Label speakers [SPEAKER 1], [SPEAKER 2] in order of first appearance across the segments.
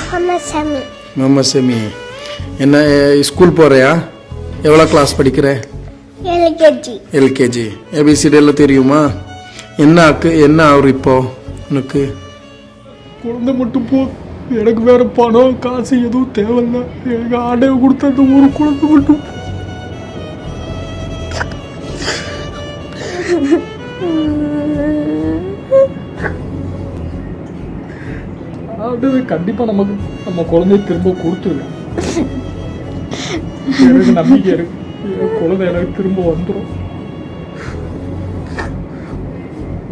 [SPEAKER 1] முகமது ஷமி. என்ன ஸ்கூல் போறியா? எவ்வளோ கிளாஸ் படிக்கிற? எல்கேஜி. ஏபிசிடி எல்லாம் தெரியுமா? என்ன ஆகுது இப்போ உனக்கு?
[SPEAKER 2] குழந்தை மட்டும் போ, எனக்கு வேற பணம் காசு எதுவும் தேவையில்லை. எனக்கு ஆண்டவன் கொடுத்த அந்த ஒரு குழந்தை மட்டும். ஆண்டவன் கண்டிப்பா நம்ம குழந்தைய திரும்ப கொடுத்துருவேன். எனக்கு நம்பிக்கை இருக்கு, குழந்தை எனக்கு திரும்ப வந்துடும்.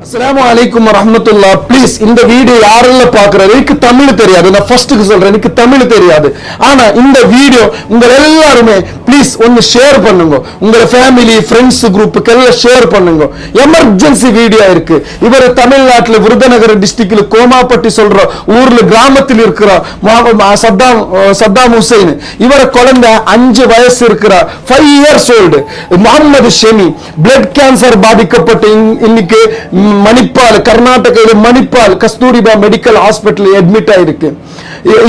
[SPEAKER 1] அஸ்ஸலாமு அலைக்கும் வரஹ்மத்துல்லாஹ். ப்ளீஸ் இந்த வீடியோ யாரெல்லாம் பார்க்குறாரு? எனக்கு தமிழ் தெரியாது, நான் ஃபர்ஸ்ட்டுக்கு சொல்றேன், எனக்கு தமிழ் தெரியாது. ஆனா இந்த வீடியோ உங்க எல்லாருமே ப்ளீஸ் ஒன்னு ஷேர் பண்ணுங்க, உங்க ஃபேமிலி ஃப்ரெண்ட்ஸ் குரூப்புக்கு எல்லாம் ஷேர் பண்ணுங்க. எமர்ஜென்சி வீடியோ இருக்கு. இவர் தமிழ்நாட்டில் விருதுநகர் டிஸ்ட்ரிக்ட்ல கோமாப்பட்டி சொல்ற ஊர்ல கிராமத்தில் இருக்கிற சத்தாம் ஹுசைன். இவர குழந்தை 5 வயசு இருக்கிற 5 years old Mohammed Shami blood cancer பாதிக்கப்பட்டு இன்னைக்கு மணிப்பால் கர்நாடகாவில் Manipal Kasturba medical hospital admit ஆயிருக்கு.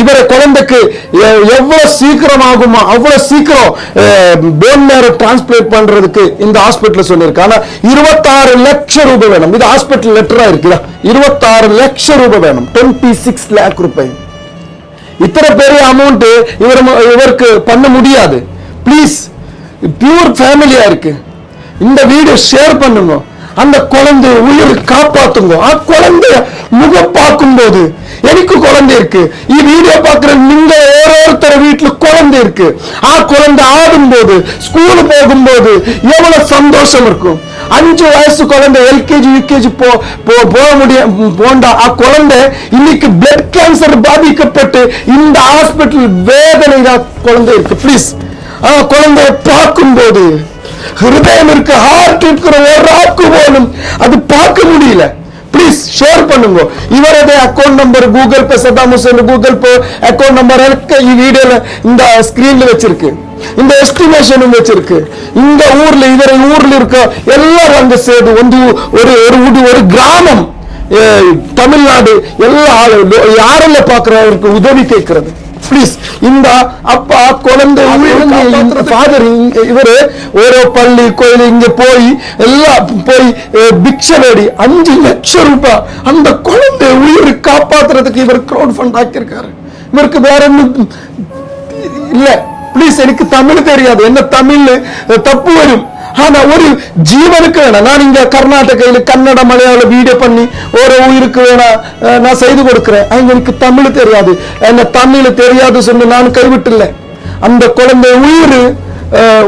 [SPEAKER 1] இவர குழந்தைக்கு எவ்வளவு சீக்கிரம் ஆகுமோ அவ்வளவு சீக்கிரம் போன் மேரோ டிரான்ஸ்பிளேட் பண்றதுக்கு இந்த ஹாஸ்பிட்டல் சொல்லிருக்கு. ஆனா 26 லட்சம் ரூபாய் வேணும். இது ஹாஸ்பிட்டல் லெட்டரா இருக்குதா? 26 லட்சம் ரூபாய் வேணும், 26 lakh ரூபாய். இத்தனை பெரிய அமௌண்ட் இவருக்கு பண்ண முடியாது. ப்ளீஸ், பியூர் ஃபேமிலியா இருக்கு, இந்த வீடியோ ஷேர் பண்ணுங்க. அந்த குழந்தை உயிர் காப்பாத்துங்க. குழந்தைய முகம் பார்க்கும் போது எனக்கு குழந்தை இருக்கு. வீடியோ பார்க்கிற நீங்க ஒருத்தர் வீட்டுல குழந்தை இருக்கு. குழந்தை ஆடும் போது ஸ்கூல் போகும்போது எவ்வளவு சந்தோஷம் இருக்கும். 5 வயசு குழந்தை எல்கேஜி யூகேஜி போக முடியும் போண்டா. குழந்தை இன்னைக்கு பிளட் கேன்சர் பாதிக்கப்பட்டு இந்த ஹாஸ்பிட்டல் வேதனை குழந்தை இருக்கு. பிளீஸ், குழந்தைய பார்க்கும் போது ஹிருதயம் இருக்கு, ஹார்ட் இருக்கிற ஒரு ஆக்கு போலும் அது பார்க்க முடியல. ப்ளீஸ் ஷேர் பண்ணுங்க. இவரது account number Google Pay, Saddam Hussein Google Pay account number வீடியோல இந்த ஸ்கிரீன்ல வச்சிருக்கு, இந்த எஸ்டிமேஷனும் வச்சிருக்கு. இந்த ஊர்ல ஊர்ல இருக்க எல்லாரும் அங்க சேர்ந்து வந்து ஒரு கிராமம் தமிழ்நாடு எல்லா யாரெல்லாம் பார்க்கிறவருக்கு உதவி கேட்கிறது. ப்ளீஸ், இந்த அப்பா குழந்தை ஃபாதர் இவரு ஒரு பள்ளி கோயில் இங்க போய் எல்லாம் போய் பிக்ஷை வேடி 5 லட்சம் ரூபாய் அந்த குழந்தை உயிரை காப்பாத்துறதுக்கு இவர் கிரௌட் ஃபண்ட் ஆக்கியிருக்காரு. இவருக்கு வேற ஒன்றும் இல்ல. ப்ளீஸ், எனக்கு தமிழ் தெரியாது, என்ன தமிழ் தப்பு வரும். ஆனா ஒரு ஜீவனுக்கு வேணாம். நான் இங்க கர்நாடகையில கன்னட மலையாள வீடியோ பண்ணி ஒரு உயிருக்கு வேணா நான் செய்து கொடுக்கிறேன். எனக்கு தமிழ் தெரியாது, என்ன தமிழ் தெரியாது சொல்லி நான் கைவிட்டல. அந்த குழந்தை உயிர்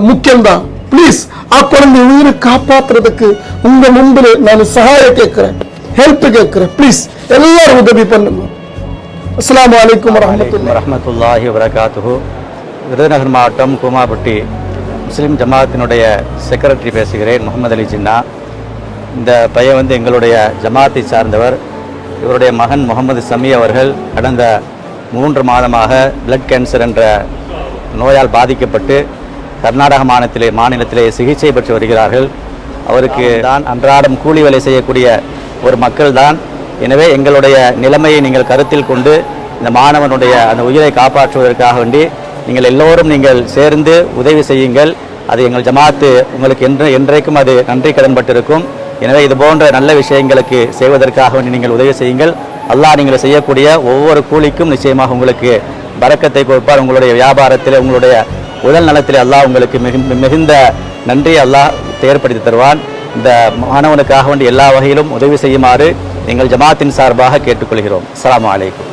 [SPEAKER 1] முக்கியம்தான். பிளீஸ், குழந்தை உயிரை காப்பாற்றுறதுக்கு உங்க முன்பு நான் சகாயம் கேட்கிறேன், ஹெல்ப் கேட்கிறேன். பிளீஸ் எல்லாரும் உதவி பண்ணுங்க. அஸ்ஸலாமு அலைக்கும்
[SPEAKER 3] வரஹ்மத்துல்லாஹி வபரகாத்துஹு. விருதுநகர் மாவட்டம் கோமாப்பட்டி முஸ்லீம் ஜமாத்தினுடைய செக்ரட்டரி பேசுகிறேன், முகமது அலி ஜின்னா. இந்த பையன் எங்களுடைய ஜமாத்தை சார்ந்தவர். இவருடைய மகன் முகமது ஷமி அவர்கள் கடந்த 3 மாதமாக பிளட் கேன்சர் என்ற நோயால் பாதிக்கப்பட்டு கர்நாடக மாநிலத்திலே சிகிச்சை பெற்று வருகிறார்கள். அவருக்கு தான் அன்றாடம் கூலி வேலை செய்யக்கூடிய ஒரு மக்கள் தான். எனவே எங்களுடைய நிலைமையை நீங்கள் கருத்தில் கொண்டு இந்த மாணவனுடைய அந்த உயிரை காப்பாற்றுவதற்காக வேண்டி நீங்கள் எல்லோரும் சேர்ந்து உதவி செய்யுங்கள். அது எங்கள் ஜமாத்து உங்களுக்கு என்றைக்கும் அது நன்றி கடன்பட்டிருக்கும். எனவே இது போன்ற நல்ல விஷயங்களுக்கு செய்வதற்காக வேண்டி நீங்கள் உதவி செய்யுங்கள். அல்லாஹ் நீங்கள் செய்யக்கூடிய ஒவ்வொரு கூலிக்கும் நிச்சயமாக உங்களுக்கு பரக்கத்தை கொடுப்பார். உங்களுடைய வியாபாரத்தில், உங்களுடைய உடல் நலத்தில் அல்லாஹ் உங்களுக்கு மிகுந்த நன்றி அல்லாஹ் ஏற்படுத்தி தருவான். இந்த மாணவனுக்காக வேண்டி எல்லா வகையிலும் உதவி செய்யுமாறு எங்கள் ஜமாத்தின் சார்பாக கேட்டுக்கொள்கிறோம். அஸ்ஸலாமு அலைக்கும்.